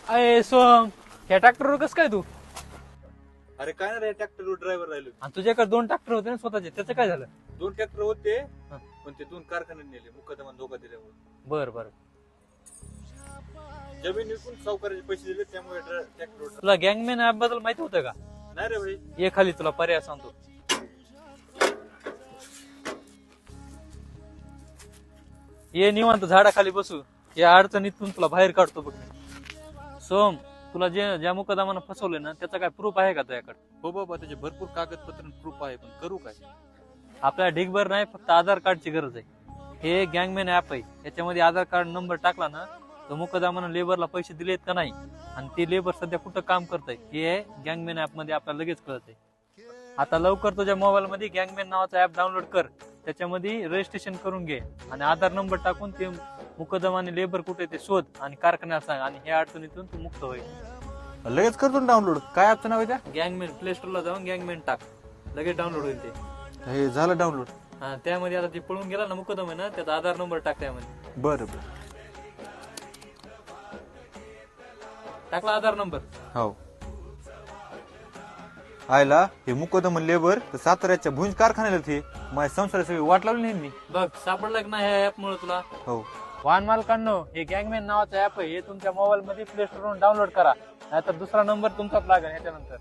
अय सोम, ह्या ट्रॅक्टरवर कस काय तू? अरे काय ना रे, ट्रॅक्टरवर ड्रायव्हर राहिलो. आणि तुझ्याकडे 2 ट्रॅक्टर होते ना स्वतःचे, त्याचं काय झालं? 2 ट्रॅक्टर होते पण ते 2 कारखान्यात नेले मुकदमा धोका दिल्यामुळे. बर बर. जमीन विकून सावकाराचे पैसे दिले त्यामुळे ट्रॅक्टर. तुला गँगमॅन ऍप बद्दल माहिती होतं का? नाही रे भाई. ये खाली तुला पर्याय सांगतो. ये निवांत झाडाखाली बसू, या अडचणीतून तुला बाहेर काढतो बघ मी. सोम, तुला ज्या मुकदमानं फसवले ना त्याचा काय प्रूफ आहे का तुझ्याकडे? हो बाबा, त्याचे भरपूर कागदपत्र प्रूफ आहे, पण करू काय? आपल्या ढिगभर नाही, फक्त आधार कार्डची गरज आहे. हे गँगमॅन ऍप आहे, याच्यामध्ये आधार कार्ड नंबर टाकला ना तर मुकदमानं लेबरला पैसे दिलेत का नाही आणि ते लेबर सध्या कुठं काम करतंय हे गँगमॅन ऍप मध्ये आपल्याला लगेच कळतंय. आता लवकर तुझ्या मोबाईल मध्ये गँगमॅन नावाचा ऍप डाउनलोड कर, त्याच्यामध्ये रजिस्ट्रेशन करून घे आणि आधार नंबर टाकून ते मुकदमाने लेबर कुठे ते शोध आणि कारखान्यात सांग आणि ह्या अडचणीतून तू मुक्त होईल. लगेच करतो डाउनलोड. काय ऍपचं नाव आहे त्या? गँगमॅन. प्ले स्टोरला जाऊन गँगमॅन टाक, लगेच डाउनलोड होईल ते. हे झालं डाउनलोड. हा, त्यामध्ये आता ते पळून गेला ना मुकदमा ना, त्याचा आधार नंबर टाक त्यामध्ये. बरं बरं. टाकला आधार नंबर? हो. आयला हे मुकदमा लेबर तर साताऱ्याच्या भुंज कारखान्याला ते माझ्या संसाराची सगळी वाट लावली नाही मी. बघ, सापडलं की नाही ह्या ऍप मुळे तुला? हो. वाहन मालकांनो, हे गँगमॅन नावाचं ऍप आहे, हे तुमच्या मोबाईल मध्ये प्ले स्टोर वरून डाउनलोड करा, नाहीतर दुसरा नंबर तुमचाच लागेल ह्याच्यानंतर.